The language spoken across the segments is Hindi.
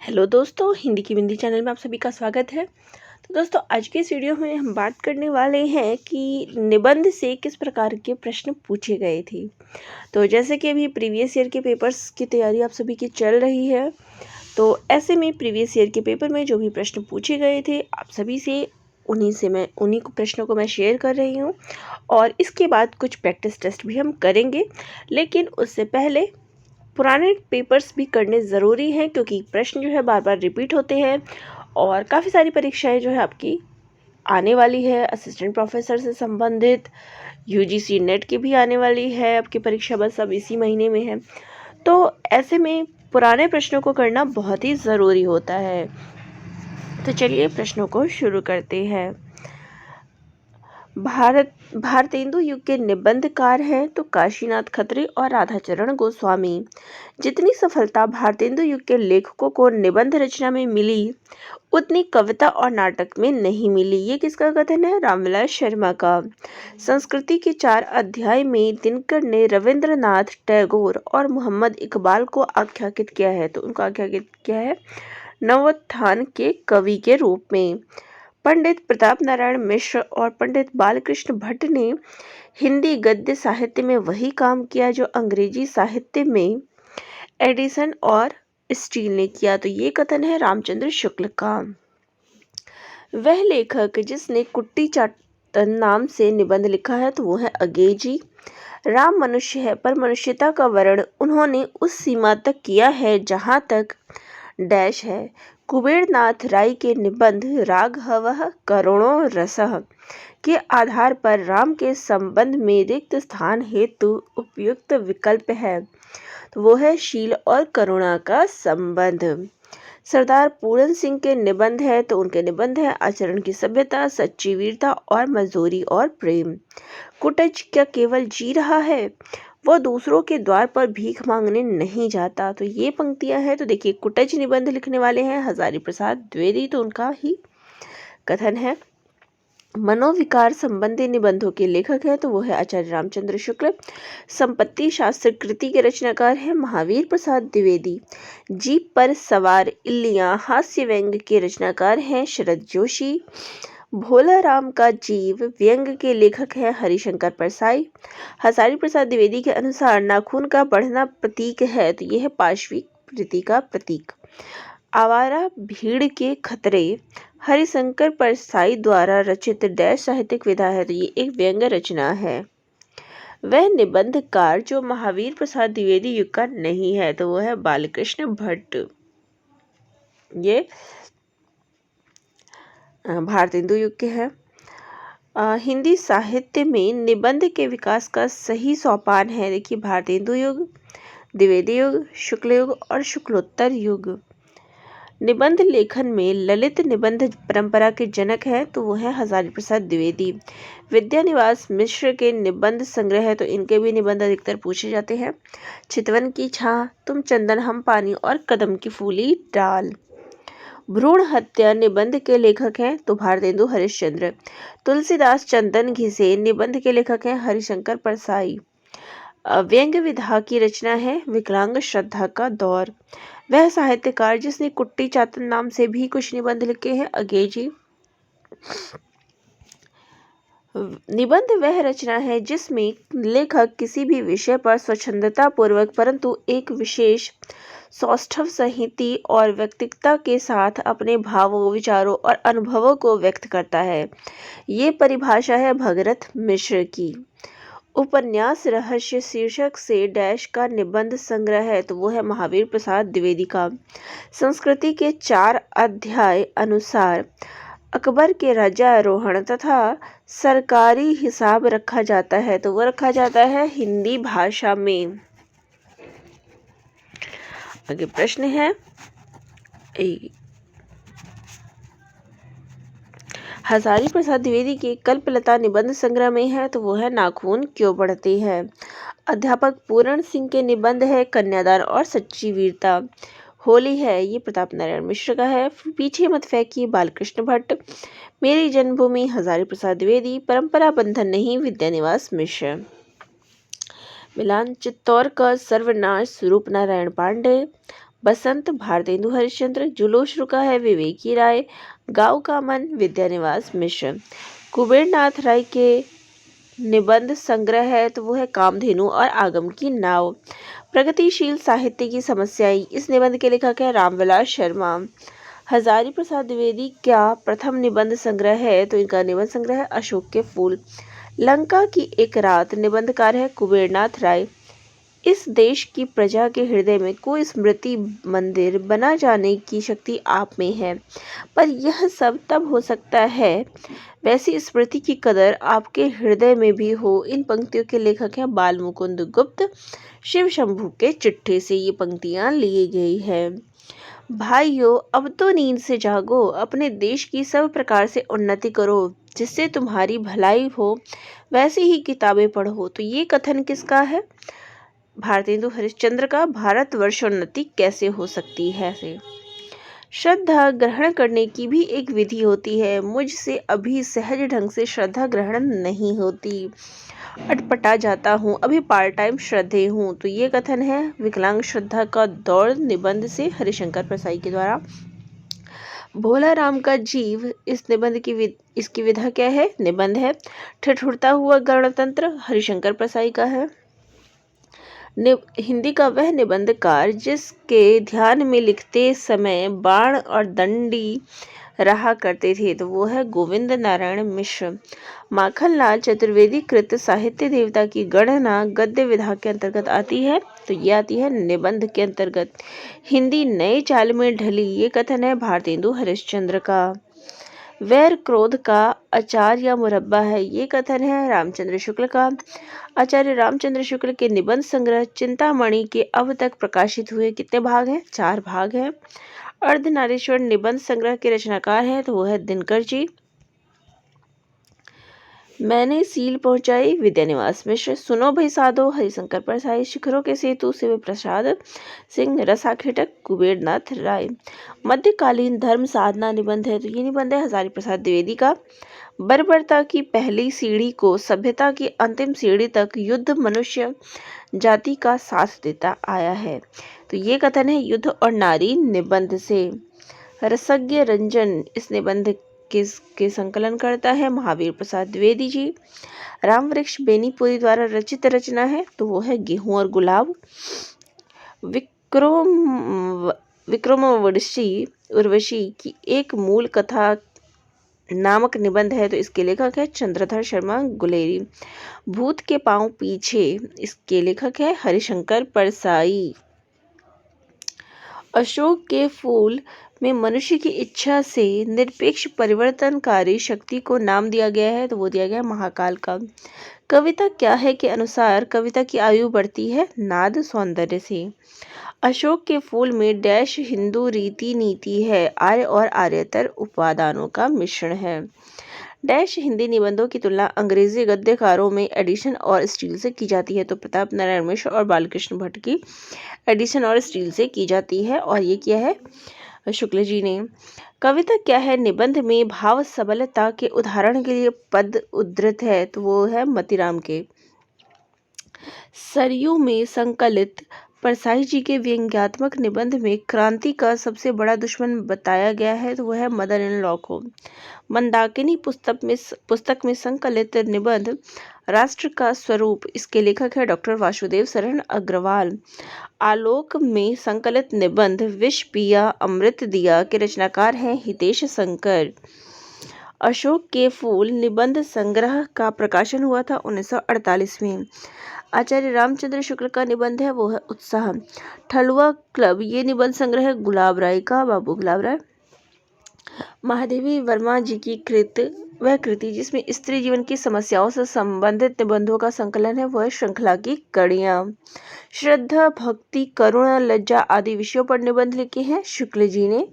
हेलो दोस्तों, हिंदी की बिंदी चैनल में आप सभी का स्वागत है। तो दोस्तों, आज के इस वीडियो में हम बात करने वाले हैं कि निबंध से किस प्रकार के प्रश्न पूछे गए थे। तो जैसे कि अभी प्रीवियस ईयर के पेपर्स की तैयारी आप सभी की चल रही है, तो ऐसे में प्रीवियस ईयर के पेपर में जो भी प्रश्न पूछे गए थे आप सभी से उन्हीं प्रश्नों को मैं शेयर कर रही हूँ। और इसके बाद कुछ प्रैक्टिस टेस्ट भी हम करेंगे, लेकिन उससे पहले पुराने पेपर्स भी करने ज़रूरी हैं, क्योंकि प्रश्न जो है बार बार रिपीट होते हैं और काफ़ी सारी परीक्षाएं जो है आपकी आने वाली है। असिस्टेंट प्रोफेसर से संबंधित यूजीसी नेट की भी आने वाली है आपकी परीक्षा, बस अब इसी महीने में है। तो ऐसे में पुराने प्रश्नों को करना बहुत ही ज़रूरी होता है। तो चलिए प्रश्नों को शुरू करते हैं। भारतेंदु युग के निबंधकार हैं तो काशीनाथ खत्री और राधाचरण गोस्वामी। जितनी सफलता भारतेंदु युग के लेखकों को निबंध रचना में मिली, उतनी कविता और नाटक में नहीं मिली। ये किसका कथन है? रामविलास शर्मा का। संस्कृति के 4 अध्याय में दिनकर ने रविंद्रनाथ टैगोर और मोहम्मद इकबाल को आख्यायित किया है। तो उनको आख्यायित किया है नवोत्थान के कवि के रूप में। पंडित प्रताप नारायण मिश्र और पंडित बालकृष्ण भट्ट ने हिंदी गद्य साहित्य में वही काम किया जो अंग्रेजी साहित्य में एडिसन और स्टील ने किया। तो ये कथन है रामचंद्र शुक्ल का। वह लेखक जिसने कुट्टी चाटन नाम से निबंध लिखा है तो वो है अगेजी। राम मनुष्य है पर मनुष्यता का वर्णन उन्होंने उस सीमा तक किया है जहाँ तक डैश है। कुबेरनाथ राय के निबंध राघवः करुणो रसः के आधार पर राम के संबंध में रिक्त स्थान हेतु उपयुक्त विकल्प है, तो वो है शील और करुणा का संबंध। सरदार पूरन सिंह के निबंध है तो उनके निबंध है आचरण की सभ्यता, सच्ची वीरता और मजदूरी और प्रेम। कुटज क्या केवल जी रहा है, वह दूसरों के द्वार पर भीख मांगने नहीं जाता। तो ये पंक्तियां हैं। तो देखिए, कुटज निबंध लिखने वाले हैं हजारी प्रसाद द्विवेदी, तो उनका ही कथन है। मनोविकार संबंधी निबंधों के लेखक हैं तो वो है आचार्य रामचंद्र शुक्ल। संपत्ति शास्त्र कृति के रचनाकार है महावीर प्रसाद द्विवेदी। जीप पर सवार इल्लियां हास्य व्यंग के रचनाकार हैं शरद जोशी। भोला राम का जीव व्यंग के लेखक हैं हरिशंकर परसाई। हजारी प्रसाद द्विवेदी के अनुसार नाखून का बढ़ना प्रतीक है तो यह है पाशविक प्रीति का प्रतीक। आवारा भीड़ के खतरे हरिशंकर परसाई द्वारा रचित डैश साहित्यिक विधा है तो ये एक व्यंग रचना है। वह निबंधकार जो महावीर प्रसाद द्विवेदी युग का नहीं है तो वो है बालकृष्ण भट्ट। ये भारतेंदु युग के हैं। हिंदी साहित्य में निबंध के विकास का सही सोपान है। देखिए, भारतेंदु युग, द्विवेदी युग, शुक्ल युग और शुक्लोत्तर युग। निबंध लेखन में ललित निबंध परंपरा के जनक हैं तो वो है हजारी प्रसाद द्विवेदी। विद्यानिवास मिश्र के निबंध संग्रह है तो इनके भी निबंध अधिकतर पूछे जाते हैं। चितवन की छां, तुम चंदन हम पानी और कदम की फूली डाल। भ्रूण हत्या निबंध के लेखक हैं तो भारतेंदु हरिश्चंद्र। तुलसीदास चंदन घिसे निबंध के लेखक हैं हरिशंकर परसाई। व्यंग विधा की रचना है विकलांग श्रद्धा का दौर। वह साहित्यकार जिसने कुट्टी चातन नाम से भी कुछ निबंध लिखे हैं अगेजी। निबंध वह रचना है जिसमें लेखक किसी भी विषय पर स्वच्छंदता पूर्वक परंतु एक विशेष सौष्ठव संहिति और व्यक्तिगता के साथ अपने भावों, विचारों और अनुभवों को व्यक्त करता है। ये परिभाषा है भगरथ मिश्र की। उपन्यास रहस्य शीर्षक से डैश का निबंध संग्रह है तो वो है महावीर प्रसाद द्विवेदी का। संस्कृति के 4 अध्याय अनुसार अकबर के राज्यारोहण तथा सरकारी हिसाब रखा जाता है तो वो रखा जाता है हिंदी भाषा में। आगे प्रश्न है, हजारी प्रसाद द्विवेदी के कल्पलता निबंध संग्रह में है तो वो है नाखून क्यों बढ़ते हैं। अध्यापक पूरण सिंह के निबंध है कन्यादान और सच्ची वीरता। होली है, ये प्रताप नारायण मिश्र का है। पीछे मत फेंकिए बालकृष्ण भट्ट। मेरी जन्मभूमि हजारी प्रसाद द्विवेदी। परंपरा बंधन नहीं विद्यानिवास मिश्र। मिलान चित्तौड़ का सर्वनाश रूपनारायण पांडे। बसंत भारतेंदु हरिश्चंद्र, जुलूस रुका है विवेकी राय, गाँव का मन विद्यानिवास मिश्र। कुबेरनाथ राय के निबंध संग्रह है तो वो है कामधेनु और आगम की नाव। प्रगतिशील साहित्य की समस्याएं, इस निबंध के लेखक है रामविलास शर्मा। हजारी प्रसाद द्विवेदी का प्रथम निबंध संग्रह है तो इनका निबंध संग्रह है अशोक के फूल। लंका की एक रात, निबंधकार है कुबेरनाथ राय। इस देश की प्रजा के हृदय में कोई स्मृति मंदिर बना जाने की शक्ति आप में है, पर यह सब तब हो सकता है वैसी स्मृति की कदर आपके हृदय में भी हो। इन पंक्तियों के लेखक हैं बाल मुकुंद गुप्त। शिव शंभू के चिट्ठे से ये पंक्तियां ली गई है। भाइयों, अब तो नींद से जागो, अपने देश की सब प्रकार से उन्नति करो, जिससे तुम्हारी भलाई हो, वैसी ही किताबें पढ़ो। तो ये कथन किसका है? भारतेंदु हरिश्चंद्र का। भारतवर्षोन्नति कैसे हो सकती है से। श्रद्धा ग्रहण करने की भी एक विधि होती है, मुझसे अभी सहज ढंग से श्रद्धा ग्रहण नहीं होती, अटपटा जाता हूँ, अभी पार्ट टाइम श्रद्धे हूँ। तो ये कथन है विकलांग श्रद्धा का दौर निबंध से हरिशंकर परसाई के द्वारा। भोला राम का जीव, इस निबंध की इसकी विधा क्या है? निबंध है। ठिठुरता हुआ गणतंत्र, हरिशंकर परसाई का है। हिंदी का वह निबंधकार जिसके ध्यान में लिखते समय बाण और दंडी रहा करते थे तो वो है गोविंद नारायण मिश्र। माखनलाल चतुर्वेदी कृत साहित्य देवता की गणना गद्य विधा के अंतर्गत आती है तो ये आती है निबंध के अंतर्गत। हिंदी नए चाल में ढली, ये कथन है भारतेंदु हरिश्चंद्र का। वैर क्रोध का अचार या मुरब्बा है, ये कथन है रामचंद्र शुक्ल का। आचार्य रामचंद्र शुक्ल के निबंध संग्रह चिंतामणि के अब तक प्रकाशित हुए कितने भाग हैं? 4 भाग हैं। अर्धनारीश्वर निबंध संग्रह के रचनाकार हैं तो वो है दिनकर जी। मैंने सील पहुंचाई, विद्यानिवास मिश्र। सुनो भाई साधो, हरिशंकर परसाई। शिखरों के सेतु, शिव प्रसाद सिंह। रसाखेटक, कुबेरनाथ राय। मध्यकालीन धर्म साधना निबंध है तो ये निबंध है हजारी प्रसाद द्विवेदी का। बर्बरता की पहली सीढ़ी को सभ्यता की अंतिम सीढ़ी तक युद्ध मनुष्य जाति का साथ देता आया है तो ये कथन है युद्ध और नारी निबंध से। रसज्ञ रंजन, इस निबंध के संकलन करता है महावीर प्रसाद द्विवेदी जी। राम वृक्ष बेनीपुरी द्वारा रचित रचना है तो वो है गेहूं और गुलाब। विक्रमोर्वशी उर्वशी की एक मूल कथा नामक निबंध है तो इसके लेखक है चंद्रधर शर्मा गुलेरी। भूत के पांव पीछे, इसके लेखक है हरिशंकर परसाई। अशोक के फूल में मनुष्य की इच्छा से निरपेक्ष परिवर्तनकारी शक्ति को नाम दिया गया है तो वो दिया गया महाकाल का। कविता क्या है के अनुसार कविता की आयु बढ़ती है नाद सौंदर्य से। अशोक के फूल में डैश हिंदू रीति नीति है, आर्य और आर्यतर उपादानों का मिश्रण है। डैश हिंदी निबंधों की तुलना अंग्रेजी गद्यकारों में एडिशन और स्टील से की जाती है तो प्रताप नारायण मिश्र और बालकृष्ण भट्ट की एडिशन और स्टील से की जाती है और ये किया है शुक्ल जी ने। कविता क्या है निबंध में भाव सबलता के उदाहरण के लिए पद उद्धृत है तो वो है मतीराम के। सरयू में संकलित परसाई जी के व्यंग्यात्मक निबंध में क्रांति का सबसे बड़ा दुश्मन बताया गया है तो वह है मदर इन लॉ को। मंदाकिनी पुस्तक में संकलित निबंध राष्ट्र का स्वरूप, इसके लेखक है डॉक्टर वासुदेव शरण अग्रवाल। आलोक में संकलित निबंध विष पिया अमृत दिया के रचनाकार हैं हितेश शंकर। अशोक के फूल निबंध संग्रह का प्रकाशन हुआ था 1948 में। आचार्य रामचंद्र शुक्ल का निबंध है वो है उत्साह। ठलुआ क्लब, ये निबंध संग्रह है गुलाब राय का, बाबू गुलाब राय। महादेवी वर्मा जी की वह कृति जिसमें स्त्री जीवन की समस्याओं से संबंधित निबंधों का संकलन है वह श्रृंखला की कड़ियाँ। श्रद्धा, भक्ति, करुणा, लज्जा आदि विषयों पर निबंध लिखे हैं शुक्ल जी ने।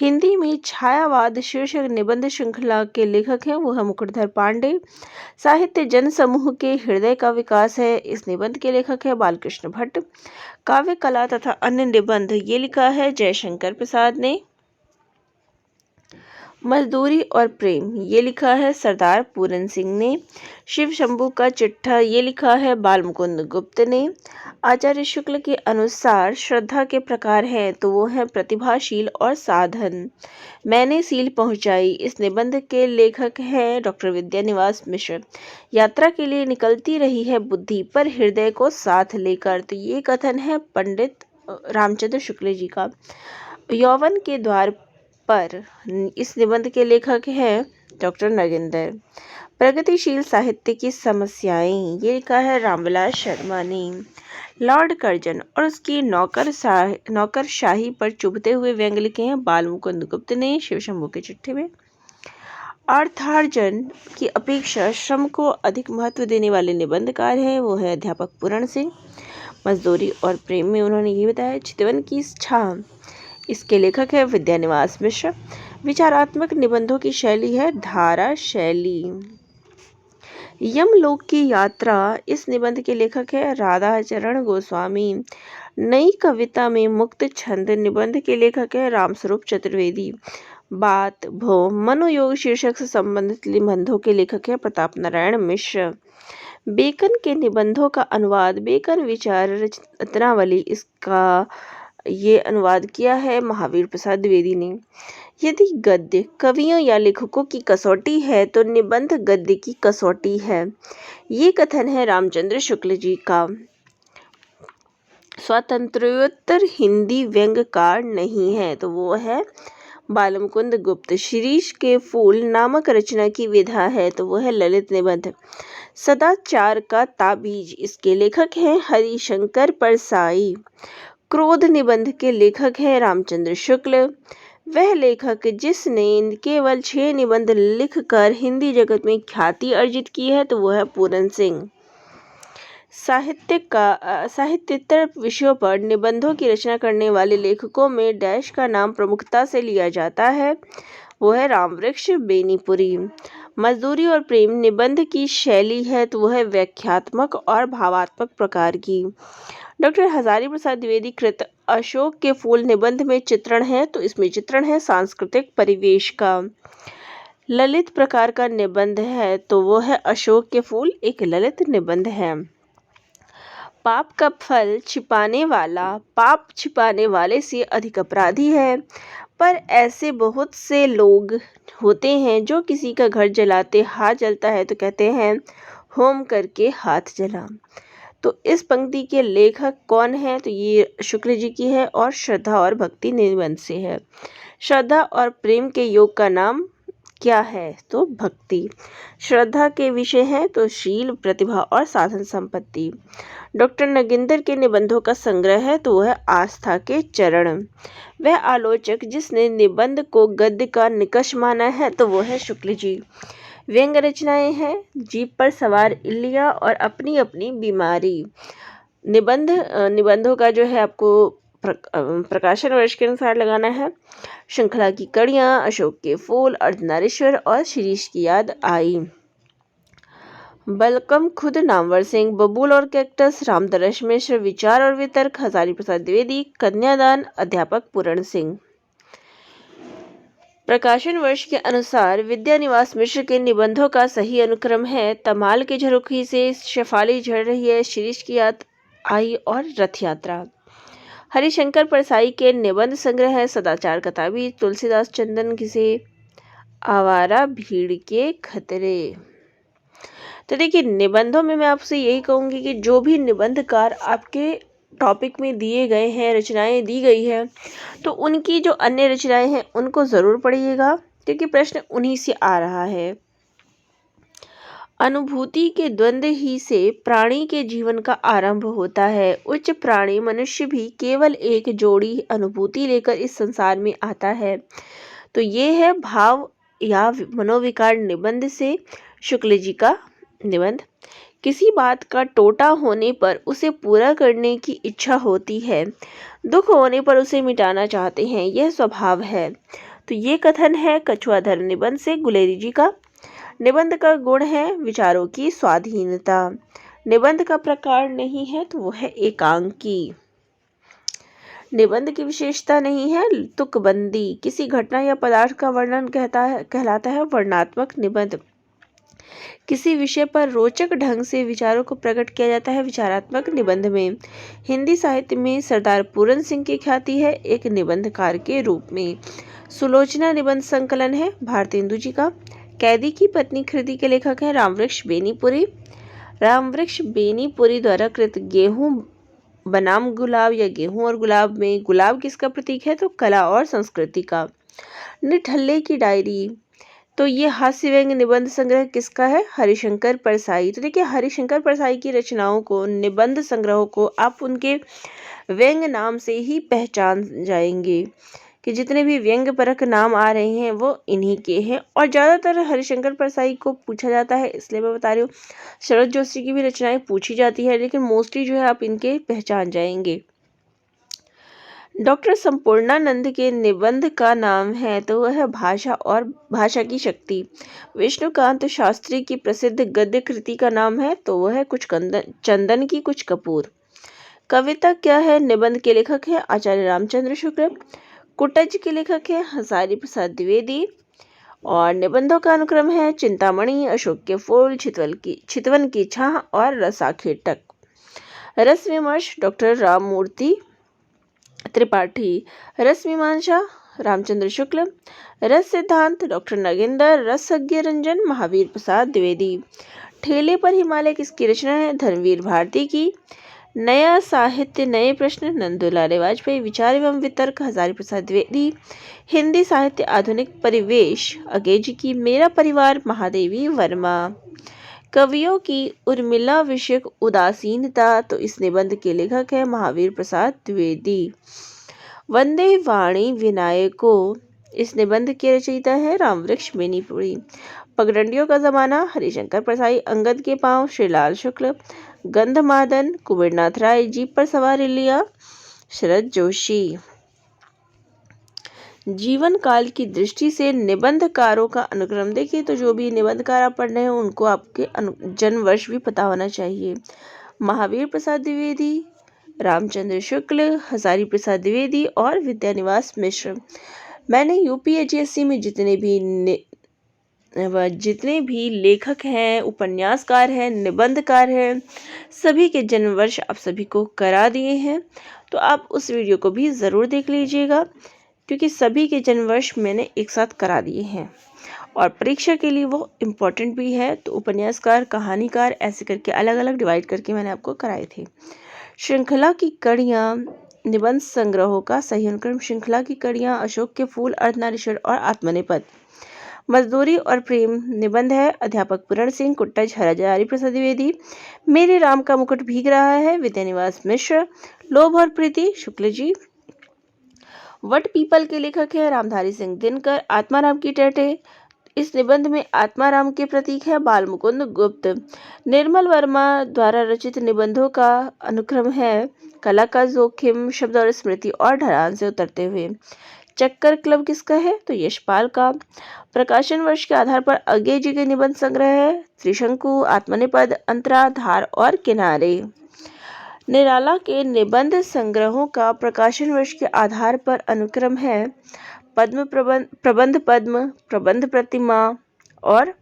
हिंदी में छायावाद शीर्षक निबंध श्रृंखला के लेखक हैं वो है मुकुटधर पांडे। साहित्य जन समूह के हृदय का विकास है, इस निबंध के लेखक है बालकृष्ण भट्ट। काव्य कला तथा अन्य निबंध, ये लिखा है जयशंकर प्रसाद ने। मजदूरी और प्रेम ये लिखा है सरदार पूरन सिंह ने। शिव शंभू का चिट्ठा ये लिखा है बाल मुकुंद गुप्त ने। आचार्य शुक्ल के अनुसार श्रद्धा के प्रकार हैं तो वो है प्रतिभाशील और साधन। मैंने सील पहुंचाई इस निबंध के लेखक हैं डॉक्टर विद्यानिवास मिश्र। यात्रा के लिए निकलती रही है बुद्धि पर हृदय को साथ लेकर, तो ये कथन है पंडित रामचंद्र शुक्ल जी का। यौवन के द्वार पर इस निबंध के लेखक हैं डॉक्टर नगेंद्र। प्रगतिशील साहित्य की समस्याएं ये लिखा है रामविलास शर्मा ने। लॉर्ड कर्जन और उसकी नौकरशाही पर चुभते हुए व्यंग लिखे हैं बाल मुकुंद गुप्त ने शिव शंभू के चिट्ठे में। अर्थार्जन की अपेक्षा श्रम को अधिक महत्व देने वाले निबंधकार हैं वो है अध्यापक पूरण सिंह। मजदूरी और प्रेम में उन्होंने ये बताया चितवन की छां इसके लेखक है विद्यानिवास मिश्र। विचारात्मक निबंधों की शैली है धारा शैली। यमलोक की यात्रा इस निबंध के लेखक है राधाचरण गोस्वामी। नई कविता में मुक्त छंद निबंध के लेखक है रामस्वरूप चतुर्वेदी। बात भो मनोयोग शीर्षक से संबंधित निबंधों के लेखक है प्रताप नारायण मिश्र। बेकन के निबंधों का अनुवाद बेकन विचार रचनावली इसका ये अनुवाद किया है महावीर प्रसाद द्विवेदी ने। यदि गद्य कवियों या लेखकों की कसौटी है तो निबंध गद्य की कसौटी है। ये कथन है रामचंद्र शुक्ल जी का। स्वातंत्र्योत्तर हिंदी व्यंग्यकार नहीं है तो वो है बाल मुकुंद गुप्त। शिरीष के फूल नामक रचना की विधा है तो वो है ललित निबंध। सदाचार का ताबीज इसके लेखक हैं हरिशंकर परसाई। क्रोध निबंध के लेखक हैं रामचंद्र शुक्ल। वह लेखक जिसने केवल 6 निबंध लिखकर हिंदी जगत में ख्याति अर्जित की है तो वह है पूरन सिंह। साहित्येतर विषयों पर निबंधों की रचना करने वाले लेखकों में डैश का नाम प्रमुखता से लिया जाता है वो है रामवृक्ष बेनीपुरी। मजदूरी और प्रेम निबंध की शैली है तो वह है व्याख्यात्मक और भावात्मक प्रकार की। डॉक्टर हजारी प्रसाद द्विवेदी कृत अशोक के फूल निबंध में चित्रण है तो इसमें चित्रण है सांस्कृतिक परिवेश का। ललित प्रकार का निबंध है तो वो है अशोक के फूल एक ललित निबंध है। पाप का फल छिपाने वाला पाप छिपाने वाले से अधिक अपराधी है। पर ऐसे बहुत से लोग होते हैं जो किसी का घर जलाते हाथ जलता है तो कहते हैं होम करके हाथ जला। तो इस पंक्ति के लेखक कौन है तो ये शुक्ल जी की है और श्रद्धा और भक्ति निबंध से है। श्रद्धा और प्रेम के योग का नाम क्या है तो भक्ति। श्रद्धा के विषय हैं तो शील प्रतिभा और साधन संपत्ति। डॉक्टर नगेंद्र के निबंधों का संग्रह है तो वह आस्था के चरण। वह आलोचक जिसने निबंध को गद्य का निकष माना है तो वो है शुक्ल जी। व्यंग रचनाएं हैं जीप पर सवार इल्लिया और अपनी अपनी बीमारी। निबंधों का जो है आपको प्रकाशन वर्ष के अनुसार लगाना है। श्रृंखला की कड़ियाँ अशोक के फूल अर्धनारीश्वर और शिरीष की याद आई। बलकम खुद नामवर सिंह बबूल और कैक्टस रामदरस मिश्र विचार और वितर्क हजारी प्रसाद द्विवेदी कन्यादान अध्यापक पूरण सिंह। प्रकाशन वर्ष के अनुसार विद्यानिवास मिश्र के निबंधों का सही अनुक्रम है तमाल की झरोखी से शेफाली झड़ रही है शिरीष की याद आई और रथ यात्रा। हरिशंकर परसाई के निबंध संग्रह है सदाचार का ताबीज तुलसीदास चंदन घिसे आवारा भीड़ के खतरे। तो देखिए निबंधों में मैं आपसे यही कहूँगी कि जो भी निबंधकार आपके टॉपिक में दिए गए हैं रचनाएं दी गई है तो उनकी जो अन्य रचनाएं हैं उनको ज़रूर पढ़िएगा क्योंकि प्रश्न उन्हीं से आ रहा है। अनुभूति के द्वंद्व ही से प्राणी के जीवन का आरंभ होता है। उच्च प्राणी मनुष्य भी केवल एक जोड़ी अनुभूति लेकर इस संसार में आता है। तो ये है भाव या मनोविकार निबंध से शुक्ल जी का निबंध। किसी बात का टोटा होने पर उसे पूरा करने की इच्छा होती है, दुख होने पर उसे मिटाना चाहते हैं, यह स्वभाव है। तो ये कथन है कछुआधर निबंध से गुलेरी जी का। निबंध का गुण है विचारों की स्वाधीनता। निबंध का प्रकार नहीं है तो वो है एकांकी। निबंध की विशेषता नहीं है तुकबंदी। किसी घटना या पदार्थ का वर्णन कहलाता है वर्णनात्मक निबंध। किसी विषय पर रोचक ढंग से विचारों को प्रकट किया जाता है विचारात्मक निबंध में। हिंदी साहित्य में सरदार पूरन सिंह की ख्याति है एक निबंधकार के रूप में। सुलोचना निबंध संकलन है भारतेंदु जी का। कैदी की पत्नी कृति के लेखक हैं रामवृक्ष बेनीपुरी। रामवृक्ष बेनीपुरी द्वारा कृत गेहूं बनाम गुलाब या गेहूं और गुलाब में गुलाब किसका प्रतीक है तो कला और संस्कृति का। निठल्ले की डायरी, तो ये हास्य व्यंग्य निबंध संग्रह किसका है हरिशंकर परसाई। तो देखिए हरिशंकर परसाई की रचनाओं को निबंध संग्रहों को आप उनके व्यंग्य नाम से ही पहचान जाएंगे कि जितने भी व्यंग्य परक नाम आ रहे हैं वो इन्हीं के हैं। और ज़्यादातर हरिशंकर परसाई को पूछा जाता है, इसलिए मैं बता रही हूँ। शरद जोशी की भी रचनाएं पूछी जाती है, लेकिन मोस्टली जो है आप इनके पहचान जाएंगे। डॉक्टर संपूर्णानंद के निबंध का नाम है तो वह है भाषा और भाषा की शक्ति। विष्णुकांत शास्त्री की प्रसिद्ध गद्य कृति का नाम है तो वह है कुछ चंदन की कुछ कपूर। कविता क्या है निबंध के लेखक है आचार्य रामचंद्र शुक्ल। कुटज के लेखक है हजारी प्रसाद द्विवेदी। और निबंधों का अनुक्रम है चिंतामणि, अशोक के फूल, चितवन की छाह और रसाखेटक। रस विमर्श डॉक्टर राममूर्ति त्रिपाठी। रस मीमांसा रामचंद्र शुक्ल। रस सिद्धांत डॉक्टर नगेंद्र। रसज्ञ रंजन महावीर प्रसाद द्विवेदी। ठेले पर हिमालय किसकी रचना है धर्मवीर भारती की। नया साहित्य नए प्रश्न नंदुलाल वाजपेयी। विचार एवं वितर्क हजारी प्रसाद द्विवेदी। हिंदी साहित्य आधुनिक परिवेश अगेजी की। मेरा परिवार महादेवी वर्मा। कवियों की उर्मिला विषयक उदासीनता, तो इस निबंध के लेखक है महावीर प्रसाद द्विवेदी। वंदे वाणी विनायको, इस निबंध के रचयिता है रामवृक्ष बेनीपुरी। पगडंडियों का जमाना हरिशंकर परसाई। अंगद के पांव श्रीलाल शुक्ल। गंधमादन कुबेरनाथ राय। जीप पर सवार लिया शरद जोशी। जीवन काल की दृष्टि से निबंधकारों का अनुक्रम देखिए, तो जो भी निबंधकार आप पढ़ रहे हैं उनको आपके जन्म वर्ष भी पता होना चाहिए। महावीर प्रसाद द्विवेदी, रामचंद्र शुक्ल, हजारी प्रसाद द्विवेदी और विद्यानिवास मिश्र। मैंने यूपीएससी में जितने भी लेखक हैं, उपन्यासकार हैं, निबंधकार हैं, सभी के जन्म वर्ष आप सभी को करा दिए हैं। तो आप उस वीडियो को भी ज़रूर देख लीजिएगा, क्योंकि सभी के जन्म वर्ष मैंने एक साथ करा दिए हैं और परीक्षा के लिए वो इम्पोर्टेंट भी है। तो उपन्यासकार, कहानीकार, ऐसे करके अलग अलग डिवाइड करके मैंने आपको कराए थे। श्रृंखला की कड़ियाँ निबंध संग्रहों का सही अनुक्रम। श्रृंखला की कड़ियाँ अशोक के फूल, अर्धनारीश्वर और आत्मनेपद। मजदूरी और प्रेम निबंध है अध्यापक पूरण सिंह। कुट्टज हजारी प्रसाद द्विवेदी। मेरे राम का मुकुट भीग रहा है विद्यानिवास मिश्र। लोभ और प्रीति शुक्ल जी। वट पीपल के लेखक है रामधारी सिंह दिनकर। आत्माराम की टेटे, इस निबंध में आत्माराम के प्रतीक है बाल मुकुंद गुप्त। निर्मल वर्मा द्वारा रचित निबंधों का अनुक्रम है कला का जोखिम, शब्द और स्मृति और ढलान से उतरते हुए। चक्कर क्लब किसका है तो यशपाल का। प्रकाशन वर्ष के आधार पर अगेजी के निबंध संग्रह है त्रिशंकु, आत्मनेपद, अंतरा, धार और किनारे। निराला के निबंध संग्रहों का प्रकाशन वर्ष के आधार पर अनुक्रम है पद्म प्रबंध पद्म, प्रबंध प्रतिमा और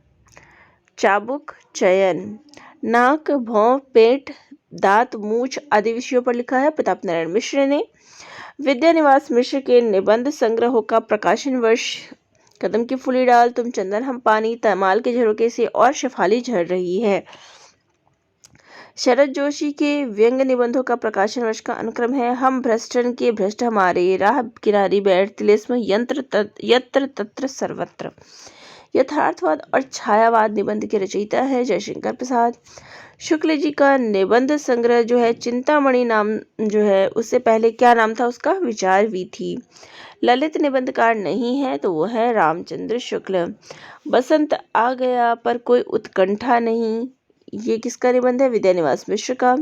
चाबुक चयन। नाक, भौं, पेट, दांत, मूछ आदि विषयों पर लिखा है प्रताप नारायण मिश्र ने। विद्यानिवास मिश्र के निबंध संग्रहों का प्रकाशन वर्ष कदम की फूली डाल, तुम चंदन हम पानी, तमाल के झरोके से और शेफाली झड़ रही है। शरद जोशी के व्यंग्य निबंधों का प्रकाशन वर्ष का अनुक्रम है हम भ्रष्टन के भ्रष्ट हमारे, राह किनारी बैठ, तिलिस्म, यत्र तत्र सर्वत्र। यथार्थवाद और छायावाद निबंध के रचयिता है जयशंकर प्रसाद। शुक्ल जी का निबंध संग्रह जो है चिंतामणि नाम जो है, उससे पहले क्या नाम था उसका, विचार वीथी। ललित निबंधकार नहीं है तो वो है रामचंद्र शुक्ल। बसंत आ गया पर कोई उत्कंठा नहीं, ये किसका निबंध है, विद्यानिवास मिश्र का।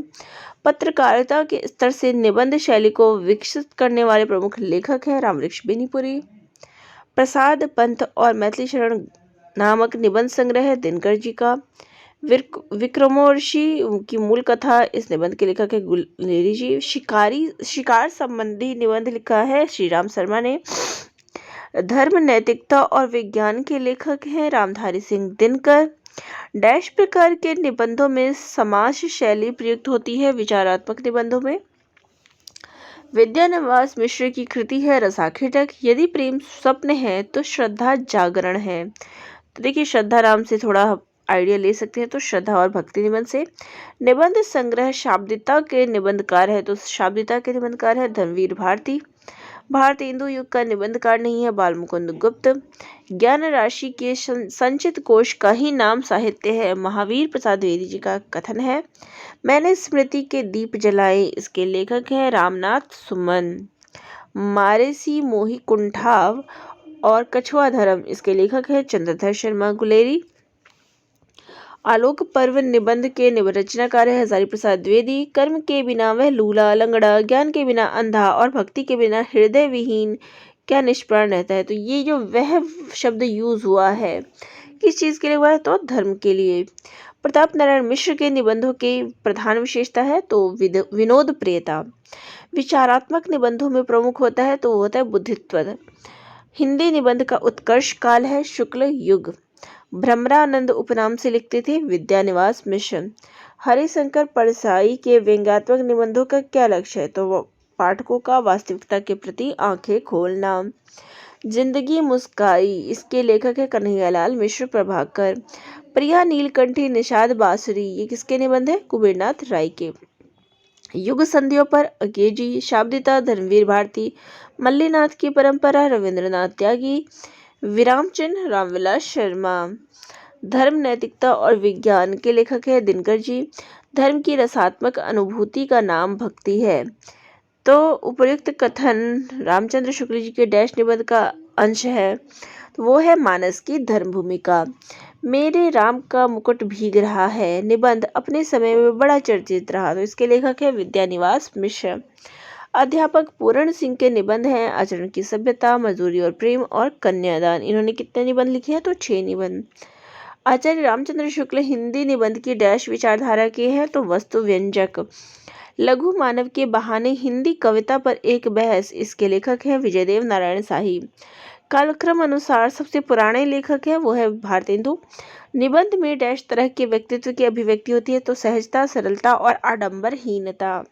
पत्रकारिता के स्तर से निबंध शैली को विकसित करने वाले प्रमुख लेखक हैं रामवृक्ष बेनीपुरी। प्रसाद पंथ और मैथिली शरण नामक निबंध संग्रह है दिनकर जी का। विक्रमोर्वशी की मूल कथा। इस निबंध के लेखक है गुलेरी जी। शिकार संबंधी निबंध लिखा है श्री राम शर्मा ने। धर्म, नैतिकता और विज्ञान के लेखक हैं रामधारी सिंह दिनकर। डैश प्रकार के निबंधों में समाज शैली प्रयुक्त होती है। विचारात्मक निबंधों में विद्यानिवास मिश्र की कृति है रसाखेटक। यदि प्रेम स्वप्न है तो श्रद्धा जागरण है। तो देखिए, श्रद्धा राम से थोड़ा आइडिया ले सकते हैं, तो श्रद्धा और भक्ति निबंध से। निबंध संग्रह शाब्दिता के निबंधकार है, तो शाब्दिता के निबंधकार है धर्मवीर भारती। भारतेंदु युग का निबंधकार नहीं है बालमुकुंद गुप्त। ज्ञान राशि के संचित कोश का ही नाम साहित्य है, महावीर प्रसाद द्विवेदी जी का कथन है। मैंने स्मृति के दीप जलाए, इसके लेखक हैं रामनाथ सुमन। मारेसी मोही कुंठाव और कछुआ धर्म, इसके लेखक है चंद्रधर शर्मा गुलेरी। आलोक पर्व निबंध के रचनाकार है हजारी प्रसाद द्विवेदी। कर्म के बिना वह लूला लंगड़ा, ज्ञान के बिना अंधा और भक्ति के बिना हृदय विहीन क्या निष्प्राण रहता है। तो ये जो वह शब्द यूज हुआ है किस चीज के लिए हुआ है, तो धर्म के लिए। प्रताप नारायण मिश्र के निबंधों की प्रधान विशेषता है तो विनोद प्रियता। विचारात्मक निबंधों में प्रमुख होता है तो वो होता है बुद्धित्व। हिंदी निबंध का उत्कर्ष काल है शुक्ल युग। भ्रमरानंद उपनाम से लिखते थे विद्यानिवास मिश्र। हरिशंकर परसाई के व्यंग्यात्मक निबंधों का क्या लक्ष्य है, तो वो पाठकों का वास्तविकता के प्रति आंखें खोलना। जिंदगी मुस्काई, इसके लेखक है कन्हैयालाल मिश्र प्रभाकर। प्रिया नीलकंठी निषाद बांसुरी, ये किसके निबंध है, कुबेरनाथ राय के। युग संधियों पर अकेजी, शाब्दिता धर्मवीर भारती। मल्लीनाथ की परंपरा रविंद्रनाथ त्यागी। विराम चिन्ह रामविलास शर्मा। धर्म, नैतिकता और विज्ञान के लेखक है दिनकर जी। धर्म की रसात्मक अनुभूति का नाम भक्ति है। तो उपयुक्त कथन रामचंद्र शुक्ल जी के डैश निबंध का अंश है, तो वो है मानस की धर्म भूमिका। मेरे राम का मुकुट भीग रहा है निबंध अपने समय में बड़ा चर्चित रहा, तो इसके लेखक है विद्यानिवास मिश्र। अध्यापक पूर्ण सिंह के निबंध हैं आचरण की सभ्यता, मजदूरी और प्रेम और कन्यादान। इन्होंने कितने निबंध लिखे हैं, तो 6 निबंध। आचार्य रामचंद्र शुक्ल हिंदी निबंध की डैश विचारधारा के हैं, तो वस्तु व्यंजक। लघु मानव के बहाने हिंदी कविता पर एक बहस, इसके लेखक हैं विजयदेव नारायण शाही। कालक्रम अनुसार सबसे पुराने लेखक है वो है भारतेंदु। निबंध में डैश तरह के व्यक्तित्व की अभिव्यक्ति होती है, तो सहजता, सरलता और आडंबरहीनता।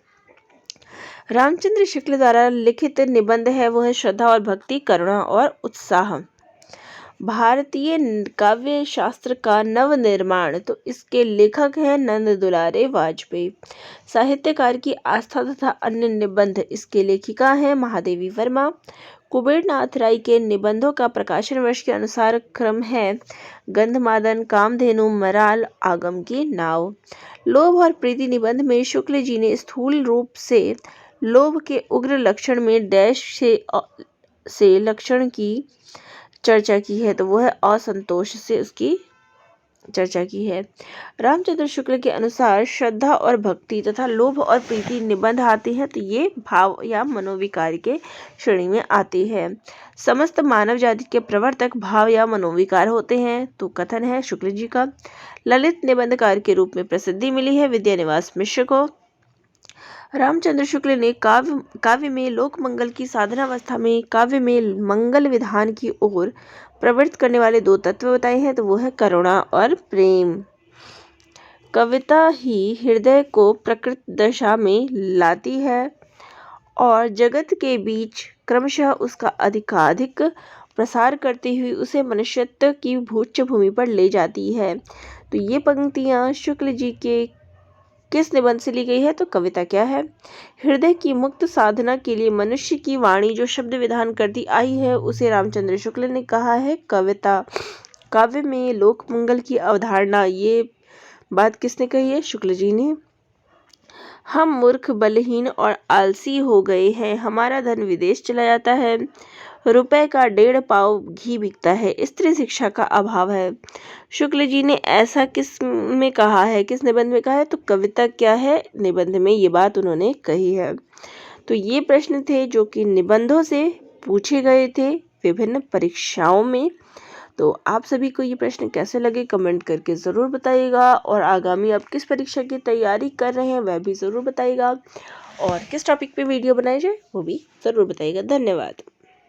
रामचंद्र शुक्ल द्वारा लिखित निबंध है वो है श्रद्धा और भक्ति, करुणा और उत्साह। भारतीय काव्य शास्त्र का नवनिर्माण, तो इसके लेखक हैं नंद दुलारे वाजपेयी। साहित्यकार की आस्था तथा अन्य निबंध, इसके लेखिका हैं महादेवी वर्मा। कुबेरनाथ राय के निबंधों का प्रकाशन वर्ष के अनुसार क्रम है गंधमादन, कामधेनु, मराल, आगम की नाव। लोभ और प्रीति निबंध में शुक्ल जी ने स्थूल रूप से लोभ के उग्र लक्षण में डैश से लक्षण की चर्चा की है, तो वो है असंतोष से उसकी चर्चा की है। रामचंद्र शुक्ल के अनुसार श्रद्धा और भक्ति तथा लोभ और प्रीति निबंध आते हैं, तो ये भाव या मनोविकार के श्रेणी में आते हैं। समस्त मानव जाति के प्रवर्तक भाव या मनोविकार होते हैं, तो कथन है शुक्ल जी का। ललित निबंधकार के रूप में प्रसिद्धि मिली है विद्यानिवास मिश्र को। रामचंद्र शुक्ल ने काव्य में लोक मंगल की साधनावस्था में काव्य में मंगल विधान की ओर प्रवृत्त करने वाले 2 तत्व बताए हैं, तो वो है करुणा और प्रेम। कविता ही हृदय को प्रकृत दशा में लाती है और जगत के बीच क्रमशः उसका अधिकाधिक प्रसार करती हुई उसे मनुष्यत्व की उच्च भूमि पर ले जाती है। तो ये पंक्तियाँ शुक्ल जी के किस निबंध से ली गई है, तो कविता क्या है। हृदय की मुक्त साधना के लिए मनुष्य की वाणी जो शब्द विधान करती आई है उसे रामचंद्र शुक्ल ने कहा है कविता। काव्य में लोक मंगल की अवधारणा, ये बात किसने कही है, शुक्ल जी ने। हम मूर्ख, बलहीन और आलसी हो गए हैं, हमारा धन विदेश चला जाता है, रुपए का 1.5 पाव घी बिकता है, स्त्री शिक्षा का अभाव है। शुक्ल जी ने ऐसा किस में कहा है, किस निबंध में कहा है, तो कविता क्या है निबंध में ये बात उन्होंने कही है। तो ये प्रश्न थे जो कि निबंधों से पूछे गए थे विभिन्न परीक्षाओं में। तो आप सभी को ये प्रश्न कैसे लगे कमेंट करके ज़रूर बताइएगा, और आगामी आप किस परीक्षा की तैयारी कर रहे हैं वह भी ज़रूर बताइएगा, और किस टॉपिक पे वीडियो बनाई जाए वो भी ज़रूर बताइएगा। धन्यवाद।